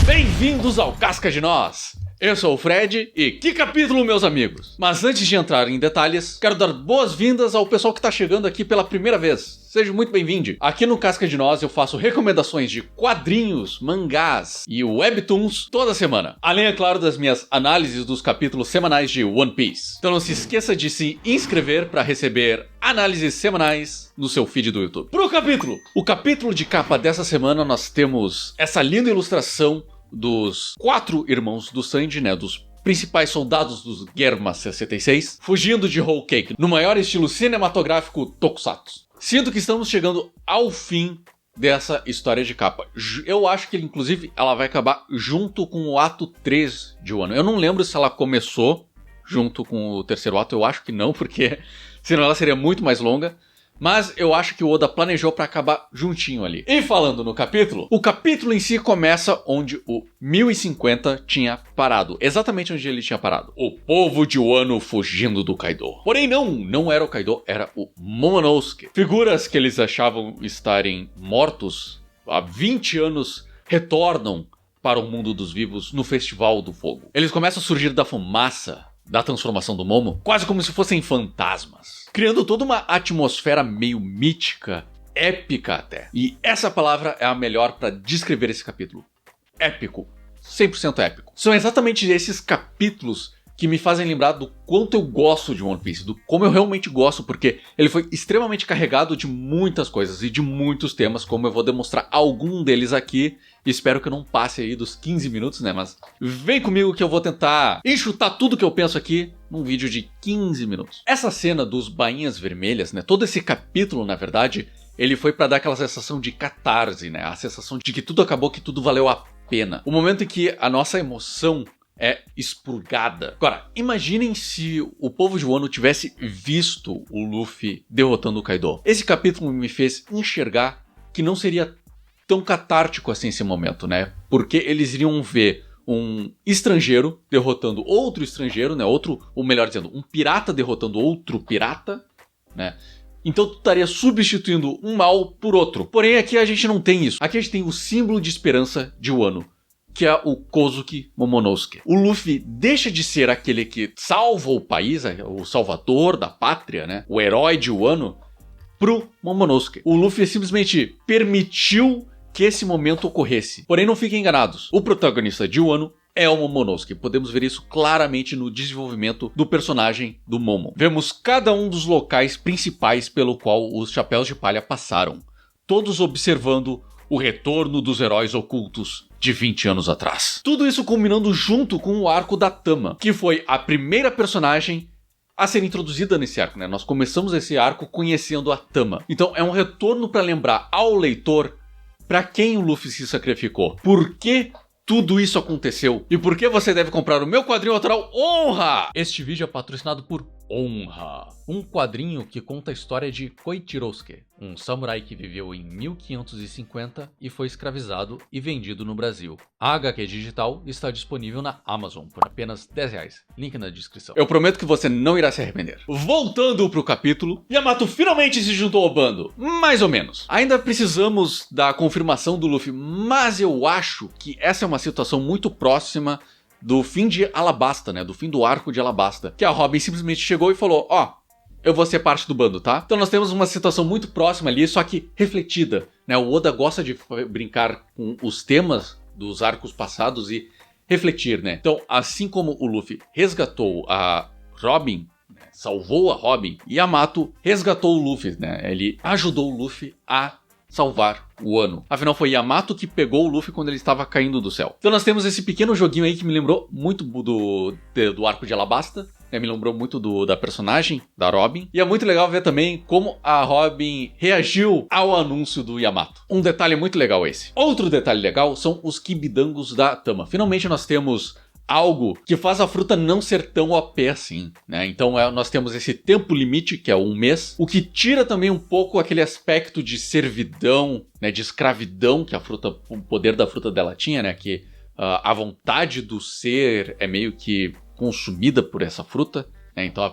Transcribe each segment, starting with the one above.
Bem-vindos ao Casca de Nós! Eu sou o Fred e que capítulo, meus amigos! Mas antes de entrar em detalhes, quero dar boas-vindas ao pessoal que está chegando aqui pela primeira vez. Seja muito bem-vindo! Aqui no Casca de Nós eu faço recomendações de quadrinhos, mangás e webtoons toda semana. Além, é claro, das minhas análises dos capítulos semanais de One Piece. Então não se esqueça de se inscrever para receber análises semanais no seu feed do YouTube. Pro capítulo! O capítulo de capa dessa semana nós temos essa linda ilustração dos 4 irmãos do Sanji, né, dos principais soldados dos Germa 66, fugindo de Whole Cake, no maior estilo cinematográfico tokusatsu. Sinto que estamos chegando ao fim dessa história de capa. Eu acho que, inclusive, ela vai acabar junto com o ato 3 de Wano. Eu não lembro se ela começou junto com o terceiro ato, eu acho que não, porque senão ela seria muito mais longa. Mas eu acho que o Oda planejou para acabar juntinho ali. E falando no capítulo, o capítulo em si começa onde o 1050 tinha parado. Exatamente onde ele tinha parado. O povo de Wano fugindo do Kaido. Porém não era o Kaido, era o Momonosuke. Figuras que eles achavam estarem mortos há 20 anos retornam para o mundo dos vivos no Festival do Fogo. Eles começam a surgir da fumaça da transformação do Momo, quase como se fossem fantasmas, criando toda uma atmosfera meio mítica, épica até. E essa palavra é a melhor para descrever esse capítulo. Épico. 100% épico. São exatamente esses capítulos que me fazem lembrar do quanto eu gosto de One Piece, do como eu realmente gosto, porque ele foi extremamente carregado de muitas coisas e de muitos temas, como eu vou demonstrar algum deles aqui. Espero que eu não passe aí dos 15 minutos, né? Mas vem comigo que eu vou tentar enxutar tudo que eu penso aqui num vídeo de 15 minutos. Essa cena dos bainhas vermelhas, né? Todo esse capítulo, na verdade, ele foi pra dar aquela sensação de catarse, né? A sensação de que tudo acabou, que tudo valeu a pena. O momento em que a nossa emoção é expurgada. Agora, imaginem se o povo de Wano tivesse visto o Luffy derrotando o Kaido. Esse capítulo me fez enxergar que não seria tão catártico assim esse momento, né? Porque eles iriam ver um estrangeiro derrotando outro estrangeiro, né? Ou melhor dizendo, um pirata derrotando outro pirata, né? Então tu estaria substituindo um mal por outro. Porém, aqui a gente não tem isso. Aqui a gente tem o símbolo de esperança de Wano, que é o Kozuki Momonosuke. O Luffy deixa de ser aquele que salva o país, o salvador da pátria, né? O herói de Wano, pro Momonosuke. O Luffy simplesmente permitiu que esse momento ocorresse. Porém, não fiquem enganados. O protagonista de Wano é o Momonosuke. Podemos ver isso claramente no desenvolvimento do personagem do Momo. Vemos cada um dos locais principais pelo qual os Chapéus de Palha passaram, todos observando o retorno dos heróis ocultos de 20 anos atrás. Tudo isso culminando junto com o arco da Tama, que foi a primeira personagem a ser introduzida nesse arco, né? Nós começamos esse arco conhecendo a Tama. Então é um retorno para lembrar ao leitor para quem o Luffy se sacrificou. Por que tudo isso aconteceu? E por que você deve comprar o meu quadrinho autoral Honra? Este vídeo é patrocinado por Honra, um quadrinho que conta a história de Koichirosuke, um samurai que viveu em 1550 e foi escravizado e vendido no Brasil. A HQ digital está disponível na Amazon por apenas R$10, link na descrição. Eu prometo que você não irá se arrepender. Voltando pro capítulo, Yamato finalmente se juntou ao bando, mais ou menos. Ainda precisamos da confirmação do Luffy, mas eu acho que essa é uma situação muito próxima do fim de Alabasta, né? Do fim do arco de Alabasta. Que a Robin simplesmente chegou e falou, ó, eu vou ser parte do bando, tá? Então nós temos uma situação muito próxima ali, só que refletida, né? O Oda gosta de brincar com os temas dos arcos passados e refletir, né? Então, assim como o Luffy resgatou a Robin, né? Salvou a Robin, Yamato resgatou o Luffy, né? Ele ajudou o Luffy a salvar o Wano. Afinal, foi Yamato que pegou o Luffy quando ele estava caindo do céu. Então nós temos esse pequeno joguinho aí que me lembrou muito do arco de Alabasta. Me lembrou muito da personagem, da Robin. E é muito legal ver também como a Robin reagiu ao anúncio do Yamato. Um detalhe muito legal esse. Outro detalhe legal são os kibidangos da Tama. Finalmente nós temos algo que faz a fruta não ser tão OP assim, né? Então nós temos esse tempo limite, que é 1 mês, o que tira também um pouco aquele aspecto de servidão, né? De escravidão que o poder da fruta dela tinha, né? Que a vontade do ser é meio que consumida por essa fruta, né? Então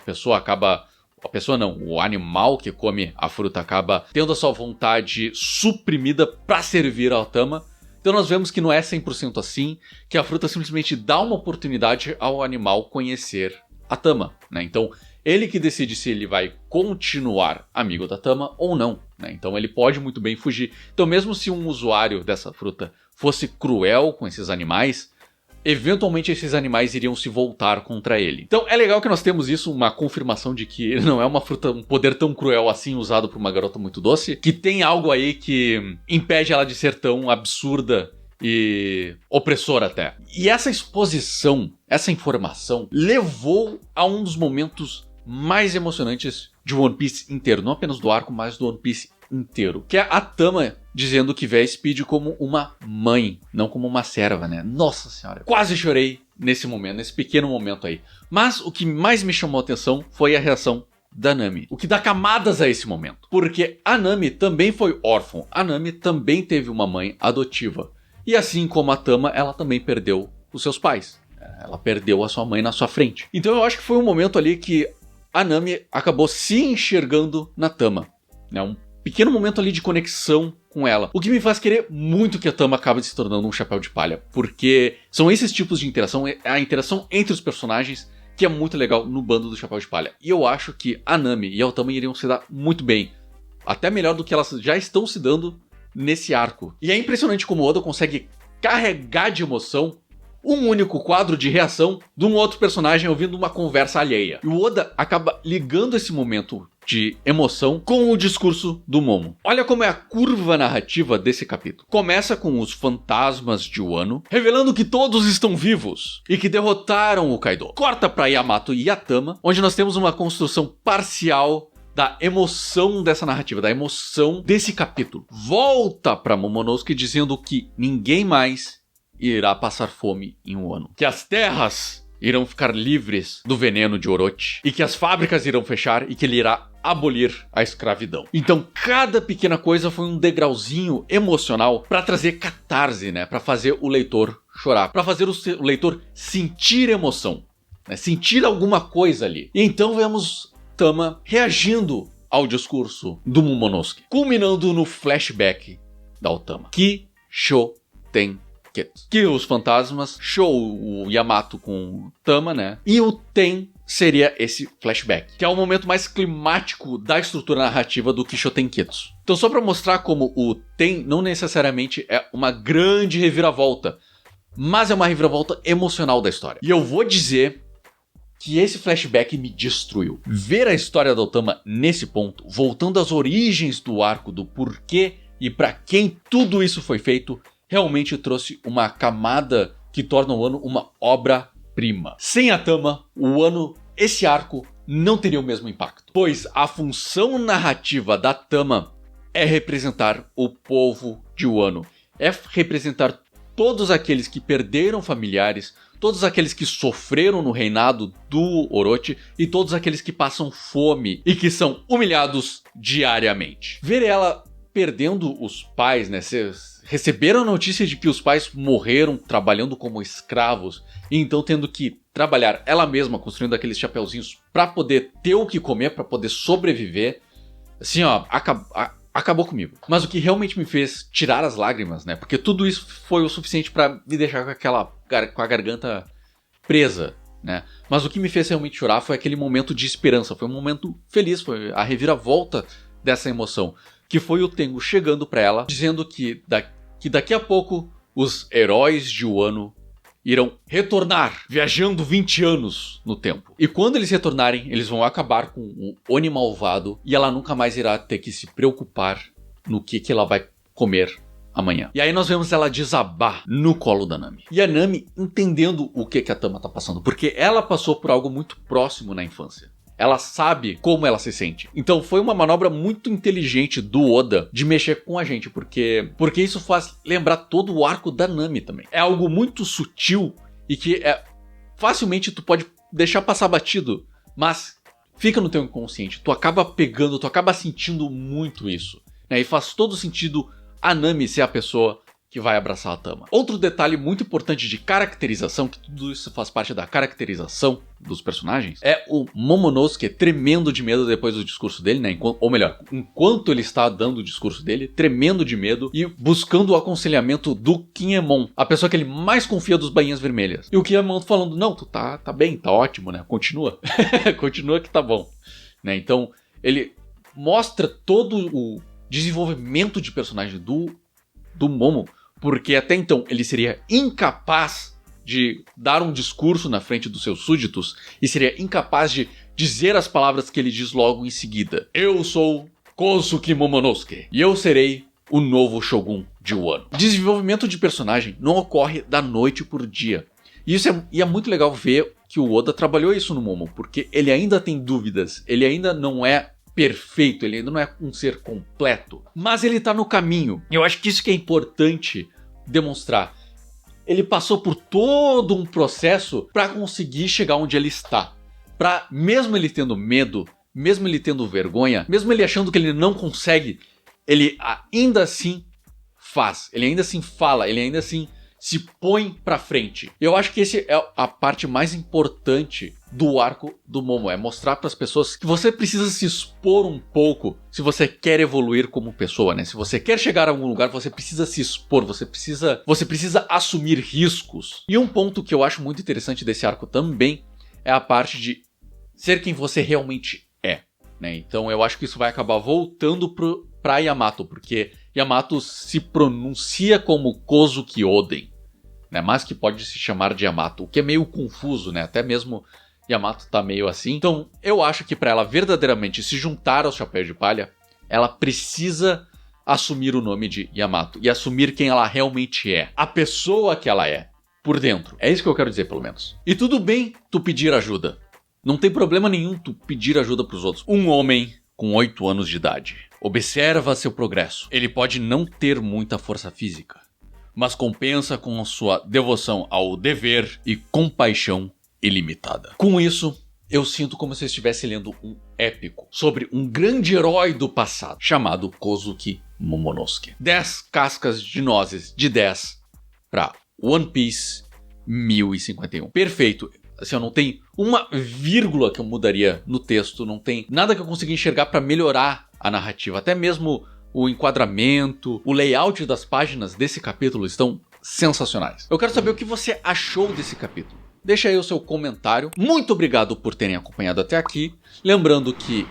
o animal que come a fruta acaba tendo a sua vontade suprimida para servir ao Tama. Então nós vemos que não é 100% assim, que a fruta simplesmente dá uma oportunidade ao animal conhecer a Tama, né? Então ele que decide se ele vai continuar amigo da Tama ou não, né? Então ele pode muito bem fugir. Então mesmo se um usuário dessa fruta fosse cruel com esses animais, eventualmente esses animais iriam se voltar contra ele. Então é legal que nós temos isso, uma confirmação de que não é uma fruta, um poder tão cruel assim usado por uma garota muito doce, que tem algo aí que impede ela de ser tão absurda e opressora até. E essa exposição, essa informação, levou a um dos momentos mais emocionantes de One Piece inteiro. Não apenas do arco, mas do One Piece inteiro. Que é a Tama dizendo que vê a Speed como uma mãe, não como uma serva, né? Nossa senhora, quase chorei nesse momento, nesse pequeno momento aí. Mas o que mais me chamou a atenção foi a reação da Nami. O que dá camadas a esse momento. Porque a Nami também foi órfã. A Nami também teve uma mãe adotiva. E assim como a Tama, ela também perdeu os seus pais. Ela perdeu a sua mãe na sua frente. Então eu acho que foi um momento ali que a Nami acabou se enxergando na Tama. Um pequeno momento ali de conexão com ela. O que me faz querer muito que a Tama acabe se tornando um chapéu de palha. Porque são esses tipos de interação, a interação entre os personagens, que é muito legal no bando do chapéu de palha. E eu acho que a Nami e a Tama iriam se dar muito bem. Até melhor do que elas já estão se dando nesse arco. E é impressionante como o Oda consegue carregar de emoção um único quadro de reação de um outro personagem ouvindo uma conversa alheia. E o Oda acaba ligando esse momento de emoção com o discurso do Momo. Olha como é a curva narrativa desse capítulo. Começa com os fantasmas de Wano, revelando que todos estão vivos e que derrotaram o Kaido. Corta pra Yamato e Atama, onde nós temos uma construção parcial da emoção dessa narrativa, da emoção desse capítulo. Volta pra Momonosuke dizendo que ninguém mais irá passar fome em Wano. Que as terras irão ficar livres do veneno de Orochi. E que as fábricas irão fechar e que ele irá abolir a escravidão. Então cada pequena coisa foi um degrauzinho emocional para trazer catarse, né? Para fazer o leitor chorar. Para fazer o leitor sentir emoção. Né? Sentir alguma coisa ali. E então vemos Tama reagindo ao discurso do Momonosuke. Culminando no flashback da Otama. Kishoten que os fantasmas, show o Yamato com Tama, né? E o Ten seria esse flashback, que é o momento mais climático da estrutura narrativa do Kishotenketsu. Então só para mostrar como o Ten não necessariamente é uma grande reviravolta, mas é uma reviravolta emocional da história. E eu vou dizer que esse flashback me destruiu. Ver a história da Otama nesse ponto, voltando às origens do arco, do porquê e para quem tudo isso foi feito, realmente trouxe uma camada que torna o Wano uma obra-prima. Sem a Tama, o Wano, esse arco, não teria o mesmo impacto. Pois a função narrativa da Tama é representar o povo de Wano. É representar todos aqueles que perderam familiares, todos aqueles que sofreram no reinado do Orochi e todos aqueles que passam fome e que são humilhados diariamente. Ver ela perdendo os pais, né? Receberam a notícia de que os pais morreram trabalhando como escravos e então tendo que trabalhar ela mesma construindo aqueles chapeuzinhos para poder ter o que comer, para poder sobreviver. Assim, ó, acabou comigo. Mas o que realmente me fez tirar as lágrimas, né? Porque tudo isso foi o suficiente para me deixar com a garganta presa, né? Mas o que me fez realmente chorar foi aquele momento de esperança, foi um momento feliz, foi a reviravolta dessa emoção. Que foi o Tengu chegando pra ela, dizendo que daqui a pouco os heróis de Wano irão retornar, viajando 20 anos no tempo. E quando eles retornarem, eles vão acabar com o Oni malvado e ela nunca mais irá ter que se preocupar no que ela vai comer amanhã. E aí nós vemos ela desabar no colo da Nami. E a Nami entendendo o que a Tama tá passando, porque ela passou por algo muito próximo na infância. Ela sabe como ela se sente. Então foi uma manobra muito inteligente do Oda de mexer com a gente. Porque isso faz lembrar todo o arco da Nami também. É algo muito sutil e que facilmente tu pode deixar passar batido. Mas fica no teu inconsciente. Tu acaba pegando, tu acaba sentindo muito isso. Né? E faz todo sentido a Nami ser a pessoa que vai abraçar a Tama. Outro detalhe muito importante de caracterização, que tudo isso faz parte da caracterização dos personagens, é o Momonosuke tremendo de medo depois do discurso dele, né? Ou melhor, enquanto ele está dando o discurso dele, tremendo de medo e buscando o aconselhamento do Kinemon, a pessoa que ele mais confia dos Bainhas Vermelhas. E o Kinemon falando, não, tu tá bem, tá ótimo, né? Continua. Continua que tá bom. Né? Então, ele mostra todo o desenvolvimento de personagem do Momo, porque até então ele seria incapaz de dar um discurso na frente dos seus súditos e seria incapaz de dizer as palavras que ele diz logo em seguida. Eu sou Kozuki Momonosuke e eu serei o novo Shogun de Wano. Desenvolvimento de personagem não ocorre da noite por dia. E é muito legal ver que o Oda trabalhou isso no Momo, porque ele ainda tem dúvidas, ele ainda não é perfeito, ele ainda não é um ser completo, mas ele tá no caminho. Eu acho que isso que é importante demonstrar. Ele passou por todo um processo para conseguir chegar onde ele está. Para mesmo ele tendo medo, mesmo ele tendo vergonha, mesmo ele achando que ele não consegue, ele ainda assim faz, ele ainda assim fala, ele ainda assim se põe pra frente. Eu acho que esse é a parte mais importante do arco do Momo, é mostrar pras pessoas que você precisa se expor um pouco se você quer evoluir como pessoa, né? Se você quer chegar a algum lugar, você precisa se expor, você precisa assumir riscos. E um ponto que eu acho muito interessante desse arco também é a parte de ser quem você realmente é, né? Então eu acho que isso vai acabar voltando pra Yamato, porque Yamato se pronuncia como Kozuki Oden, né? Mas que pode se chamar de Yamato, o que é meio confuso, né? Até mesmo Yamato tá meio assim. Então eu acho que para ela verdadeiramente se juntar ao Chapéu de Palha, ela precisa assumir o nome de Yamato e assumir quem ela realmente é, a pessoa que ela é, por dentro. É isso que eu quero dizer, pelo menos. E tudo bem tu pedir ajuda. Não tem problema nenhum tu pedir ajuda pros outros. Um homem com 8 anos de idade observa seu progresso. Ele pode não ter muita força física, mas compensa com a sua devoção ao dever e compaixão ilimitada. Com isso, eu sinto como se eu estivesse lendo um épico sobre um grande herói do passado, chamado Kozuki Momonosuke. 10 cascas de nozes de 10 para One Piece 1051. Perfeito. Assim, não tem uma vírgula que eu mudaria no texto, não tem nada que eu consiga enxergar para melhorar a narrativa. Até mesmo o enquadramento, o layout das páginas desse capítulo estão sensacionais. Eu quero saber o que você achou desse capítulo. Deixa aí o seu comentário. Muito obrigado por terem acompanhado até aqui. Lembrando que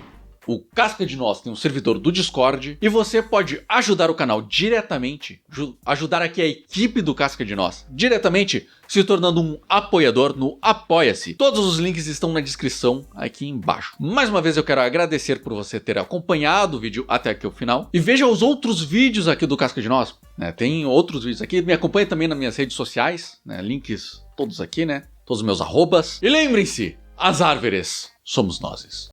o Casca de Nós tem um servidor do Discord e você pode ajudar o canal diretamente, ajudar aqui a equipe do Casca de Nós diretamente, se tornando um apoiador no Apoia-se. Todos os links estão na descrição aqui embaixo. Mais uma vez eu quero agradecer por você ter acompanhado o vídeo até aqui o final. E veja os outros vídeos aqui do Casca de Nós, né? Tem outros vídeos aqui. Me acompanhe também nas minhas redes sociais, né? Links todos aqui, né? Todos os meus arrobas. E lembrem-se, as árvores somos nós.